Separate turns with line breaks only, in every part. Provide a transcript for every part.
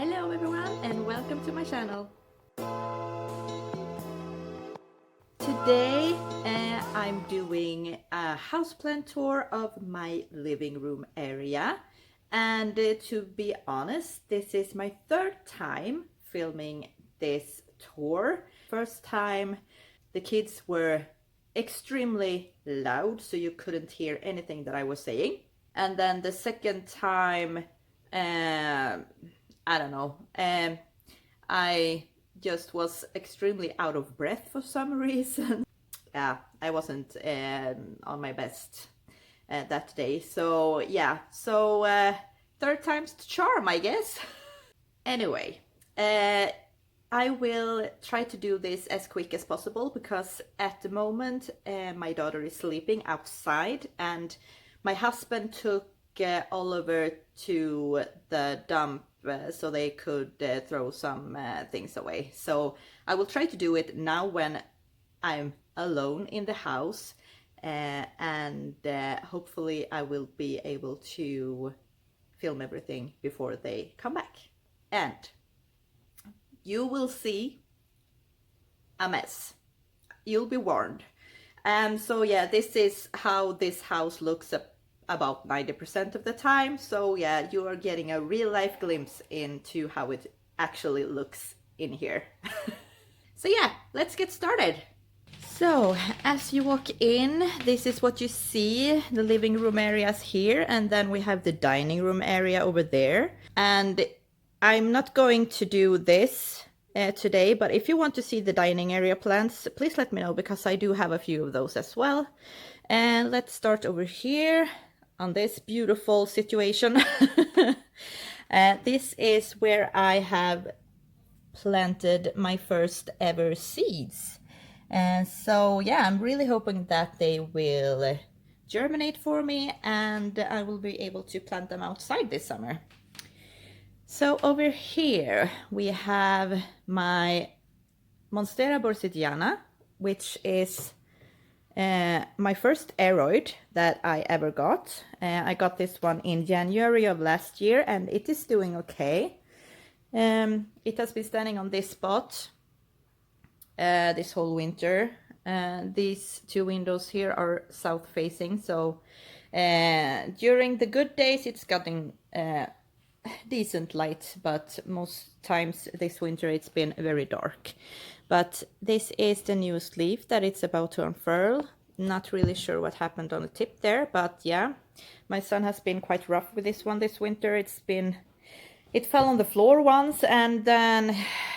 Hello everyone and welcome to my channel. Today I'm doing a houseplant tour of my living room area, and to be honest, this is my third time filming this tour. First time the kids were extremely loud, so you couldn't hear anything that I was saying, and then the second time I don't know, I just was extremely out of breath for some reason. Yeah, I wasn't on my best that day. So yeah, third time's the charm, I guess. Anyway, I will try to do this as quick as possible because at the moment my daughter is sleeping outside and my husband took Oliver to the dump so they could throw some things away. So I will try to do it now when I'm alone in the house, and hopefully I will be able to film everything before they come back. And you will see a mess. You'll be warned. So yeah, this is how this house looks about 90% of the time. So yeah, you are getting a real life glimpse into how it actually looks in here. So yeah, let's get started. So as you walk in, this is what you see. The living room area is here, and then we have the dining room area over there. And I'm not going to do this today, but if you want to see the dining area plants, please let me know because I do have a few of those as well. And let's start over here on this beautiful situation. This is where I have planted my first ever seeds. And so yeah, I'm really hoping that they will germinate for me and I will be able to plant them outside this summer. So over here we have my Monstera borsigiana, which is my first aroid that I ever got. I got this one in January of last year and it is doing okay. It has been standing on this spot this whole winter. These two windows here are south facing, so during the good days it's gotten decent light, but most times this winter it's been very dark. But this is the newest leaf that it's about to unfurl. Not really sure what happened on the tip there, but yeah, my son has been quite rough with this one this winter. It fell on the floor once, and then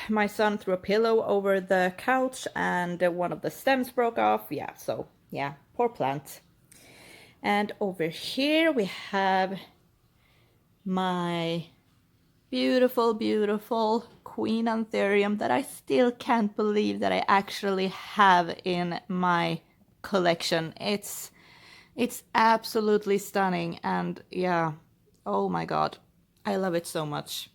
my son threw a pillow over the couch and one of the stems broke off. Yeah, so yeah, poor plant. And over here we have my beautiful, beautiful Queen Anthurium that I still can't believe that I actually have in my collection. It's absolutely stunning, and yeah, oh my god, I love it so much.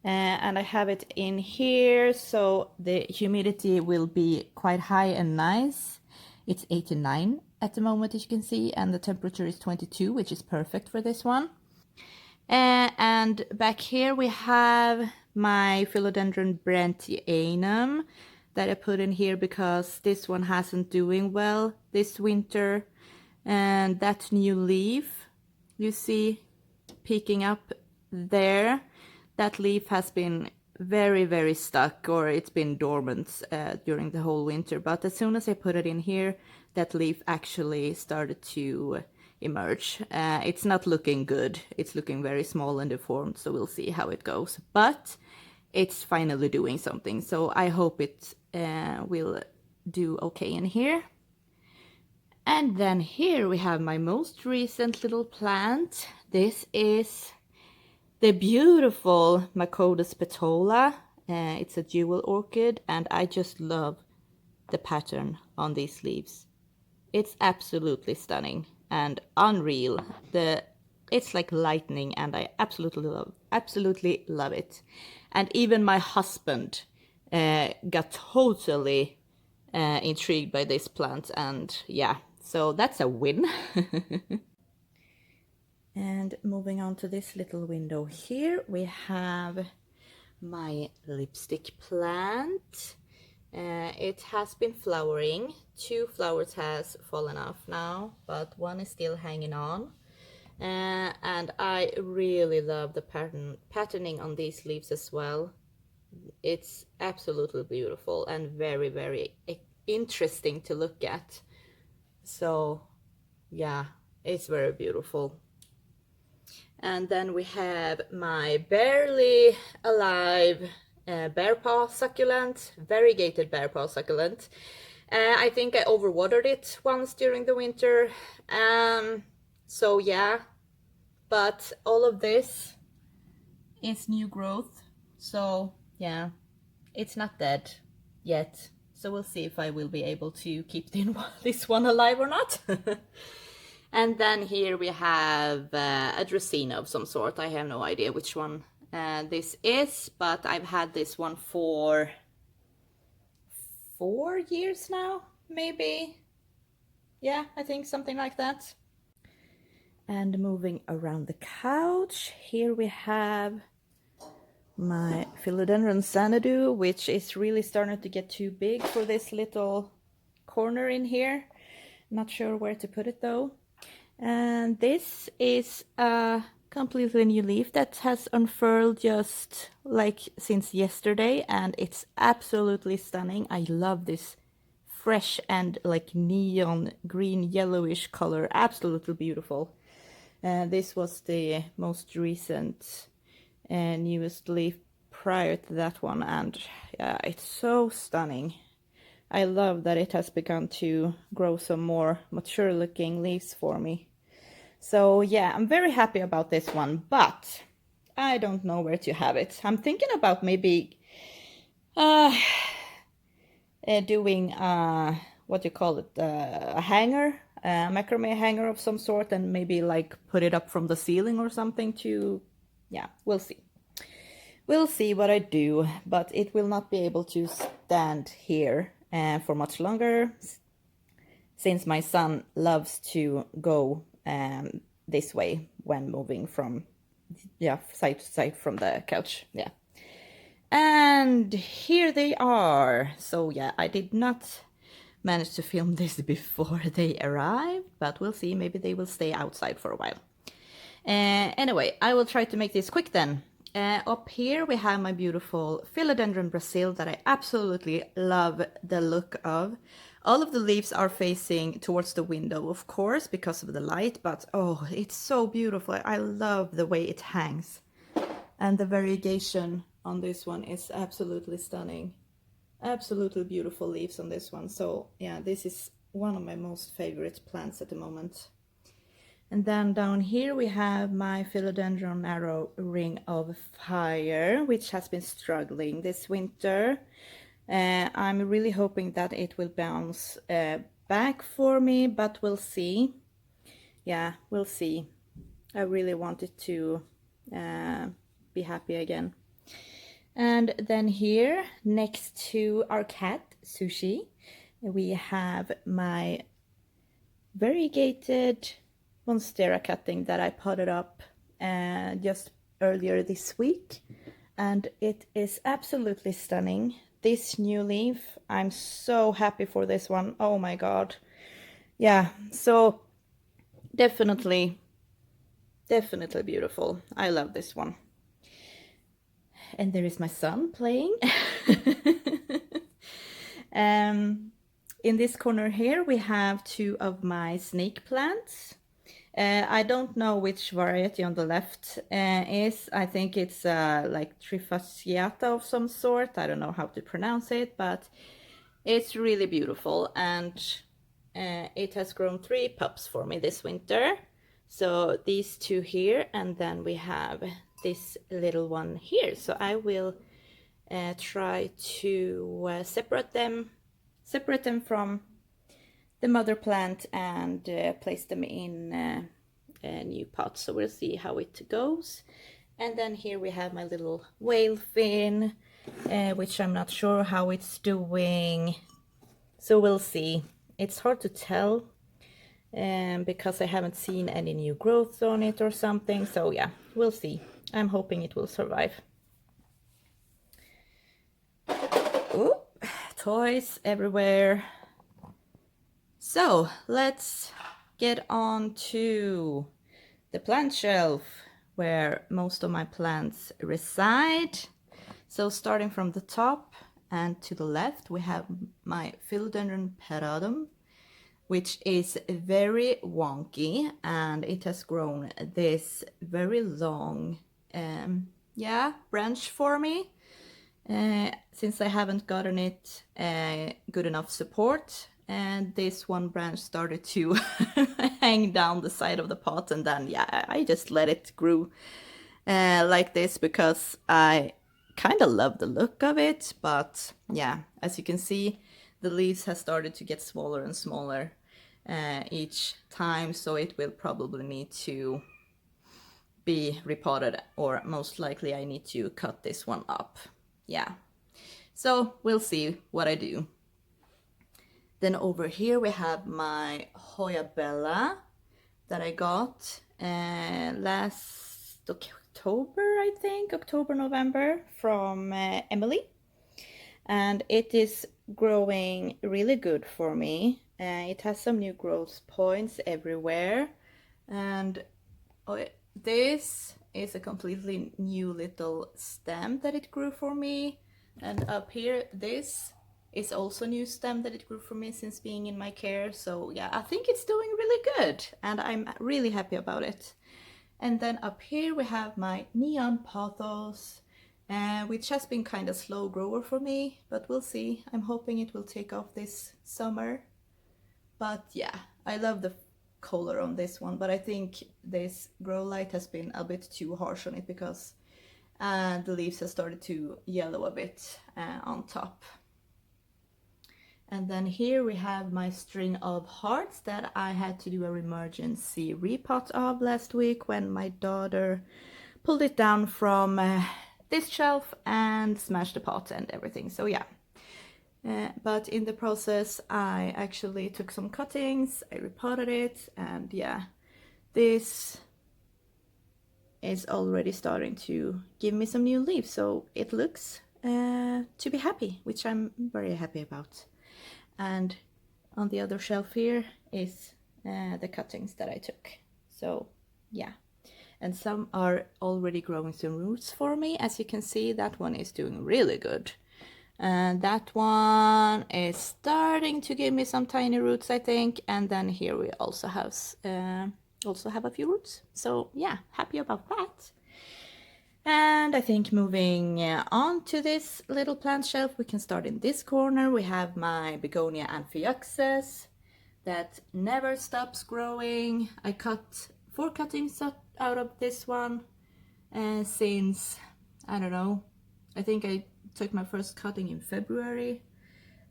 And I have it in here, so the humidity will be quite high and nice. It's 89 at the moment, as you can see, and the temperature is 22, which is perfect for this one. And back here we have my Philodendron Xanadu that I put in here because this one hasn't doing well this winter. And that new leaf you see peeking up there, that leaf has been very, very stuck, or it's been dormant during the whole winter. But as soon as I put it in here, that leaf actually started to emerge. It's not looking good. It's looking very small and deformed, so we'll see how it goes. But it's finally doing something, so I hope it will do okay in here. And then here we have my most recent little plant. This is the beautiful Macodus petola. It's a jewel orchid, and I just love the pattern on these leaves. It's absolutely stunning and unreal. It's like lightning, and I absolutely love it. And even my husband got totally intrigued by this plant, and yeah, so that's a win. And moving on to this little window here, we have my lipstick plant. It has been flowering. 2 flowers has fallen off now, but one is still hanging on. And I really love the patterning on these leaves as well. It's absolutely beautiful and very, very interesting to look at. So yeah, it's very beautiful. And then we have my barely alive bear paw succulent, variegated bear paw succulent. I think I overwatered it once during the winter. So yeah, but all of this is new growth. So yeah, it's not dead yet. So we'll see if I will be able to keep this one alive or not. And then here we have a Dracaena of some sort. I have no idea which one this is, but I've had this one for 4 years now, maybe. Yeah, I think something like that. And moving around the couch, here we have my Philodendron Xanadu, which is really starting to get too big for this little corner in here. Not sure where to put it though. And this is a completely new leaf that has unfurled just like since yesterday, and it's absolutely stunning. I love this fresh and like neon green yellowish color. Absolutely beautiful. This was the most recent newest leaf prior to that one, and yeah, it's so stunning. I love that it has begun to grow some more mature looking leaves for me. So yeah, I'm very happy about this one, but I don't know where to have it. I'm thinking about maybe doing what you call it, a hanger, a macrame hanger of some sort, and maybe like put it up from the ceiling or something to, yeah, we'll see. We'll see what I do, but it will not be able to stand here for much longer, since my son loves to go this way when moving from side to side from the couch. Yeah, and here they are. So yeah, I did not manage to film this before they arrived, but we'll see. Maybe they will stay outside for a while. Anyway, I will try to make this quick then. Up here we have my beautiful Philodendron Brazil that I absolutely love the look of. All of the leaves are facing towards the window, of course, because of the light, but oh, it's so beautiful. I love the way it hangs. And the variegation on this one is absolutely stunning. Absolutely beautiful leaves on this one. So yeah, this is one of my most favorite plants at the moment. And then down here we have my Philodendron Arrow Ring of Fire, which has been struggling this winter. I'm really hoping that it will bounce back for me, but we'll see. Yeah, we'll see. I really want it to be happy again. And then here, next to our cat, Sushi, we have my variegated Monstera cutting that I potted up just earlier this week. And it is absolutely stunning. This new leaf, I'm so happy for this one. Oh my god. Yeah, so definitely beautiful. I love this one. And there is my son playing. In this corner here we have 2 of my snake plants. I don't know which variety on the left is. I think it's like Trifasciata of some sort. I don't know how to pronounce it, but it's really beautiful, and it has grown 3 pups for me this winter. So these 2 here, and then we have this little one here. So I will try to separate them from the mother plant and place them in a new pot. So we'll see how it goes. And then here we have my little whale fin, which I'm not sure how it's doing. So we'll see. It's hard to tell because I haven't seen any new growth on it or something. So yeah, we'll see. I'm hoping it will survive. Oop, toys everywhere. So let's get on to the plant shelf where most of my plants reside. So starting from the top and to the left, we have my Philodendron peperomia, which is very wonky, and it has grown this very long branch for me since I haven't gotten it good enough support. And this one branch started to hang down the side of the pot, and then I just let it grow like this because I kind of love the look of it. But yeah, as you can see, the leaves have started to get smaller and smaller each time, so it will probably need to be repotted, or most likely I need to cut this one up. Yeah, so we'll see what I do. Then over here we have my Hoya Bella that I got last October, I think, November, from Emily. And it is growing really good for me. It has some new growth points everywhere. And this is a completely new little stem that it grew for me. And up here, this is also a new stem that it grew for me since being in my care. So yeah, I think it's doing really good and I'm really happy about it. And then up here we have my neon pothos, which has been kind of slow grower for me, but we'll see. I'm hoping it will take off this summer. But yeah, I love the color on this one, but I think this grow light has been a bit too harsh on it because the leaves have started to yellow a bit on top. And then here we have my string of hearts that I had to do an emergency repot of last week when my daughter pulled it down from this shelf and smashed the pot and everything. So yeah, but in the process I actually took some cuttings, I repotted it, and yeah, this is already starting to give me some new leaves, so it looks to be happy, which I'm very happy about. And on the other shelf here is the cuttings that I took. So yeah, and some are already growing some roots for me. As you can see, that one is doing really good. And that one is starting to give me some tiny roots, I think. And then here we also have a few roots. So yeah, happy about that. And I think moving on to this little plant shelf, we can start in this corner. We have my begonia amphiuxus that never stops growing. I cut 4 cuttings out of this one since, I don't know, I think I took my first cutting in February.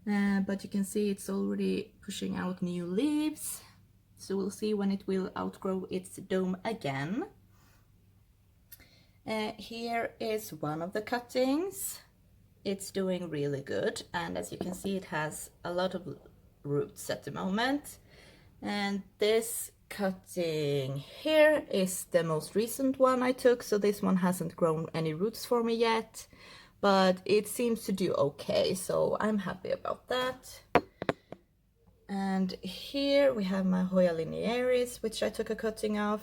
But you can see it's already pushing out new leaves. So we'll see when it will outgrow its dome again. Here is one of the cuttings. It's doing really good, and as you can see, it has a lot of roots at the moment. And this cutting here is the most recent one I took, so this one hasn't grown any roots for me yet, but it seems to do okay, so I'm happy about that. And here we have my Hoya linearis, which I took a cutting of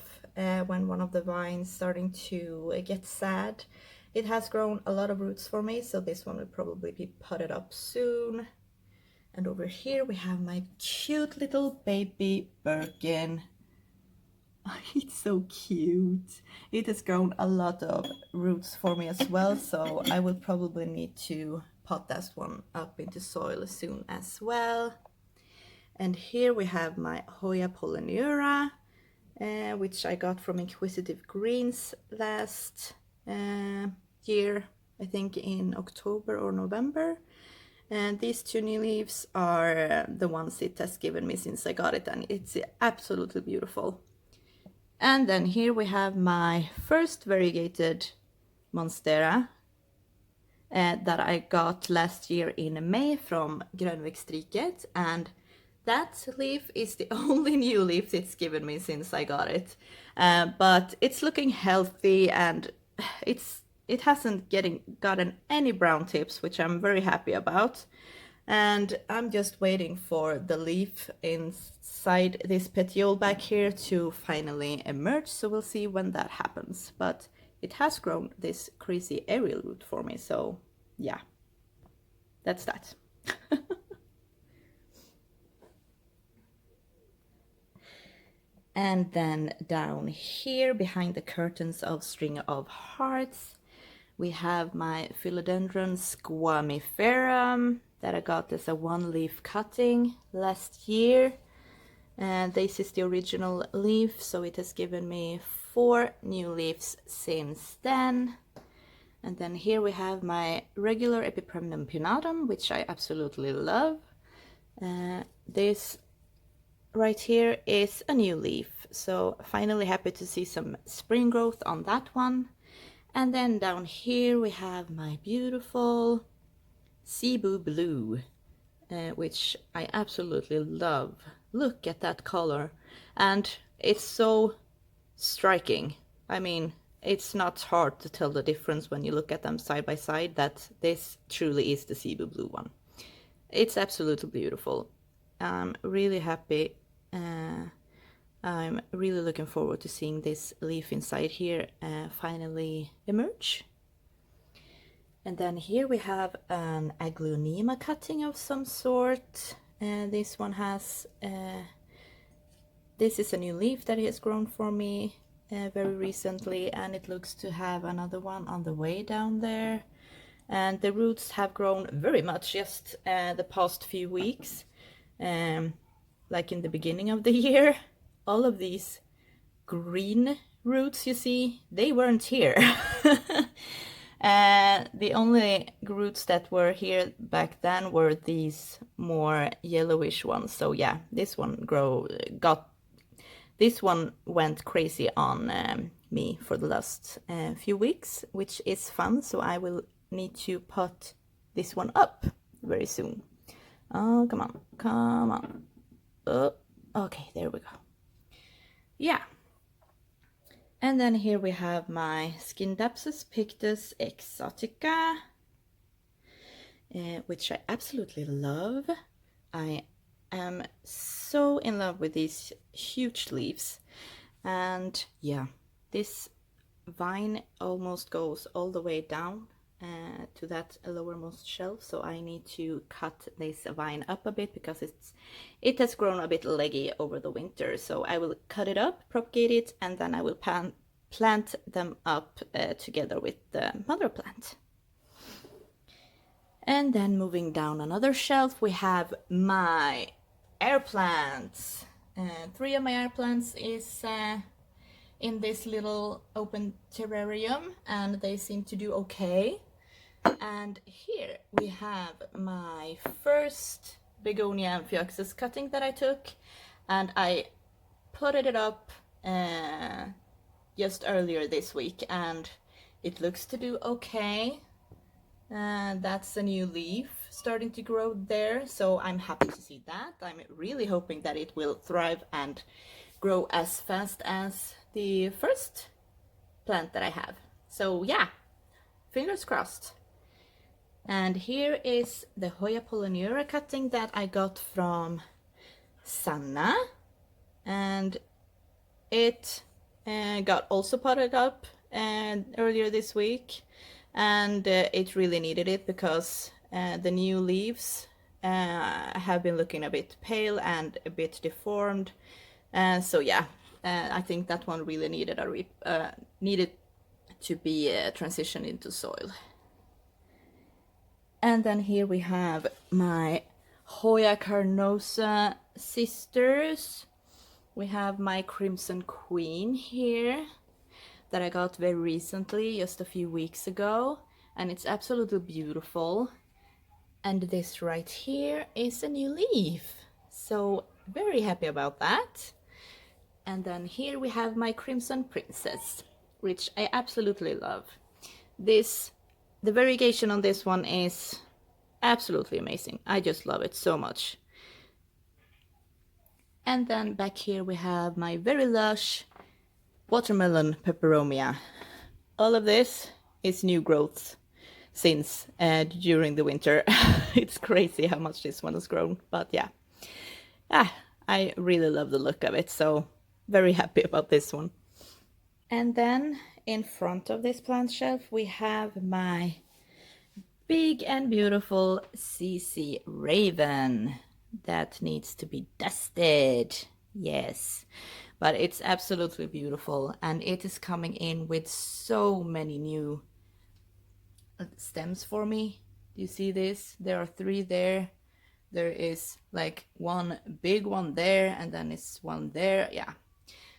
when one of the vines starting to get sad. It has grown a lot of roots for me, so this one will probably be potted up soon. And over here we have my cute little baby Birkin. It's so cute. It has grown a lot of roots for me as well, so I will probably need to pot that one up into soil soon as well. And here we have my Hoya polyneura, which I got from Inquisitive Greens last year, I think in October or November. And these 2 new leaves are the ones it has given me since I got it, and it's absolutely beautiful. And then here we have my first variegated monstera that I got last year in May from Grönvikstriket, and that leaf is the only new leaf it's given me since I got it. But it's looking healthy, and it's it hasn't gotten any brown tips, which I'm very happy about. And I'm just waiting for the leaf inside this petiole back here to finally emerge, so we'll see when that happens. But it has grown this crazy aerial root for me, so yeah, that's that. And then down here behind the curtains of String of Hearts, we have my Philodendron Xanadu that I got as a one-leaf cutting last year. And this is the original leaf, so it has given me 4 new leaves since then. And then here we have my regular Epipremnum pinnatum, which I absolutely love. This right here is a new leaf, so finally happy to see some spring growth on that one. And then down here we have my beautiful Cebu Blue, which I absolutely love. Look at that color, and it's so striking. I mean, it's not hard to tell the difference when you look at them side by side that this truly is the Cebu Blue one. It's absolutely beautiful. I'm really happy. I'm really looking forward to seeing this leaf inside here finally emerge. And then here we have an Aglaonema cutting of some sort. This one has, this is a new leaf that has grown for me very recently, and it looks to have another one on the way down there. And the roots have grown very much just the past few weeks. Like in the beginning of the year, all of these green roots you see, they weren't here. The only roots that were here back then were these more yellowish ones. So yeah, this one went crazy on me for the last few weeks, which is fun. So I will need to put this one up very soon. Oh, come on, come on. Oh, okay, there we go. Yeah. And then here we have my Scindapsus pictus exotica, which I absolutely love. I am so in love with these huge leaves. And yeah, this vine almost goes all the way down to that lowermost shelf, so I need to cut this vine up a bit because it has grown a bit leggy over the winter. So I will cut it up, propagate it, and then I will plant them up together with the mother plant. And then moving down another shelf, we have my air plants. 3 of my air plants is in this little open terrarium, and they seem to do okay. And here we have my first Begonia Amphioxus cutting that I took, and I potted it up just earlier this week, and it looks to do okay. That's a new leaf starting to grow there, so I'm happy to see that. I'm really hoping that it will thrive and grow as fast as the first plant that I have. So yeah, fingers crossed. And here is the Hoya polynura cutting that I got from Sanna, and it got also potted up earlier this week, and it really needed it because the new leaves have been looking a bit pale and a bit deformed. So yeah, I think that one really needed needed to be transitioned into soil. And then here we have my Hoya carnosa sisters. We have my Crimson Queen here that I got very recently, just a few weeks ago, and it's absolutely beautiful. And this right here is a new leaf, so very happy about that. And then here we have my Crimson Princess, which I absolutely love. The variegation on this one is absolutely amazing. I just love it so much. And then back here we have my very lush watermelon peperomia. All of this is new growth since during the winter. It's crazy how much this one has grown, but yeah. I really love the look of it, so very happy about this one. And then in front of this plant shelf we have my big and beautiful CC Raven that needs to be dusted. Yes, but it's absolutely beautiful, and it is coming in with so many new stems for me. Do you see this? There are 3 there. There is like one big one there, and then it's one there. Yeah,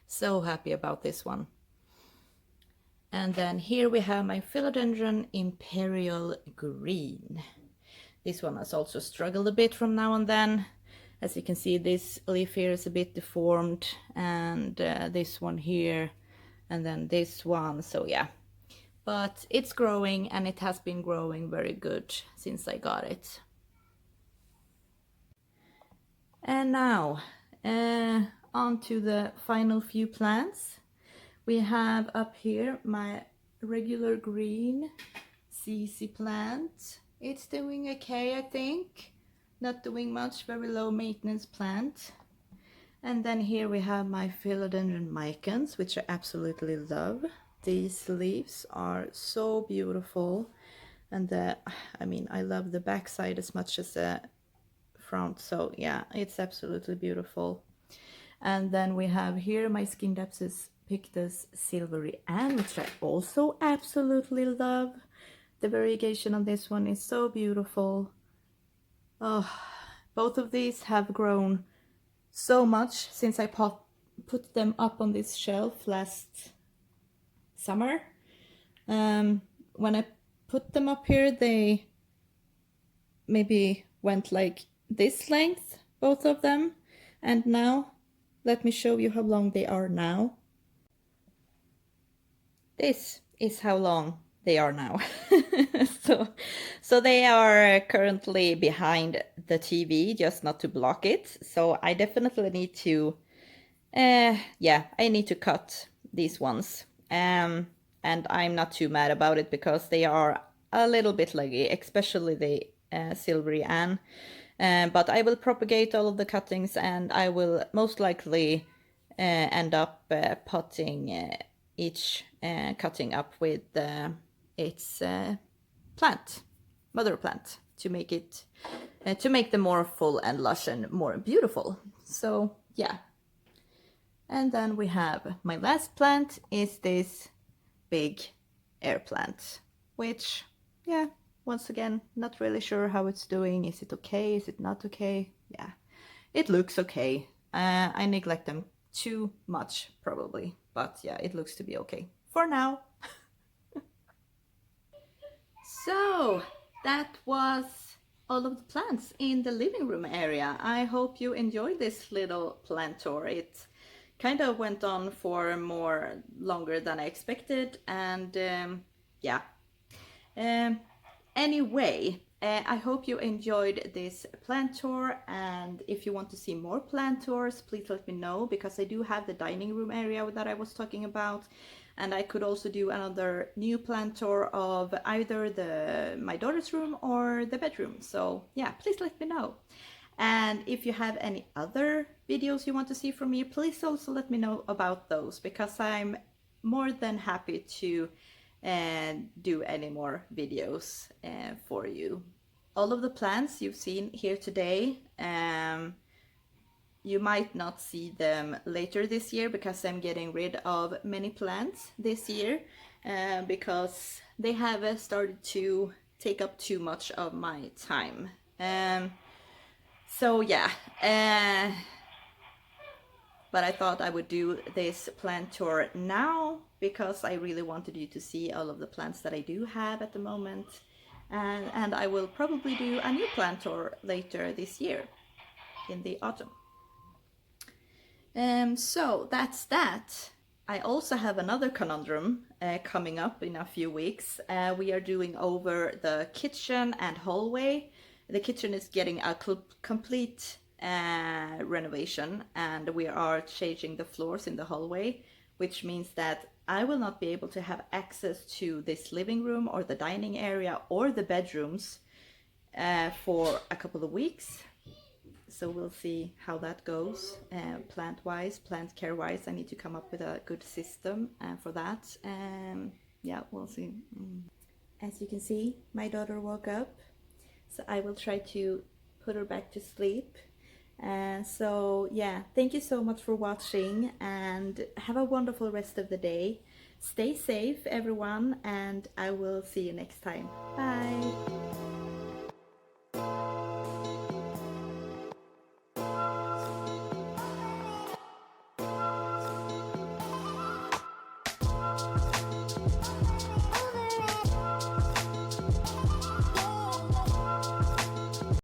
so happy about this one. And then here we have my Philodendron Imperial Green. This one has also struggled a bit from now and then. As you can see, this leaf here is a bit deformed, and this one here, and then this one. So yeah, but it's growing, and it has been growing very good since I got it. And now on to the final few plants. We have up here my regular green CC plant. It's doing okay, I think. Not doing much, very low maintenance plant. And then here we have my Philodendron micans, which I absolutely love. These leaves are so beautiful. And I mean, I love the backside as much as the front. So yeah, it's absolutely beautiful. And then we have here my Scindapsus Pictus Silvery Ann, which I also absolutely love. The variegation on this one is so beautiful. Oh, both of these have grown so much since I put them up on this shelf last summer. When I put them up here, they maybe went like this length, both of them. And now, let me show you how long they are now. This is how long they are now. so they are currently behind the TV, just not to block it. So I definitely need to, yeah, I need to cut these ones. And I'm not too mad about it because they are a little bit leggy, especially the Silvery Ann. But I will propagate all of the cuttings, and I will most likely end up potting each cutting up with its mother plant, to make it to make them more full and lush and more beautiful. So yeah. And then we have my last plant is this big air plant, which, yeah, once again, not really sure how it's doing. Is it okay? Is it not okay? Yeah, it looks okay. I neglect them too much probably, but yeah, it looks to be okay for now. So that was all of the plants in the living room area. I hope you enjoyed this little plant tour. It kind of went on for longer than I expected, and yeah. Anyway, I hope you enjoyed this plant tour, and if you want to see more plant tours, please let me know, because I do have the dining room area that I was talking about, and I could also do another new plant tour of either my daughter's room or the bedroom. So yeah, please let me know. And if you have any other videos you want to see from me, please also let me know about those, because I'm more than happy to do any more videos for you. All of the plants you've seen here today, you might not see them later this year, because I'm getting rid of many plants this year because they have started to take up too much of my time. So yeah, but I thought I would do this plant tour now because I really wanted you to see all of the plants that I do have at the moment. And I will probably do a new plant tour later this year in the autumn. So that's that. I also have another conundrum coming up in a few weeks. We are doing over the kitchen and hallway. The kitchen is getting a complete renovation, and we are changing the floors in the hallway, which means that I will not be able to have access to this living room or the dining area or the bedrooms for a couple of weeks. So we'll see how that goes, plant-wise, plant care-wise. I need to come up with a good system for that. Yeah, we'll see. As you can see, my daughter woke up, so I will try to put her back to sleep. And so yeah, thank you so much for watching, and have a wonderful rest of the day. Stay safe, everyone, and I will see you next time. Bye.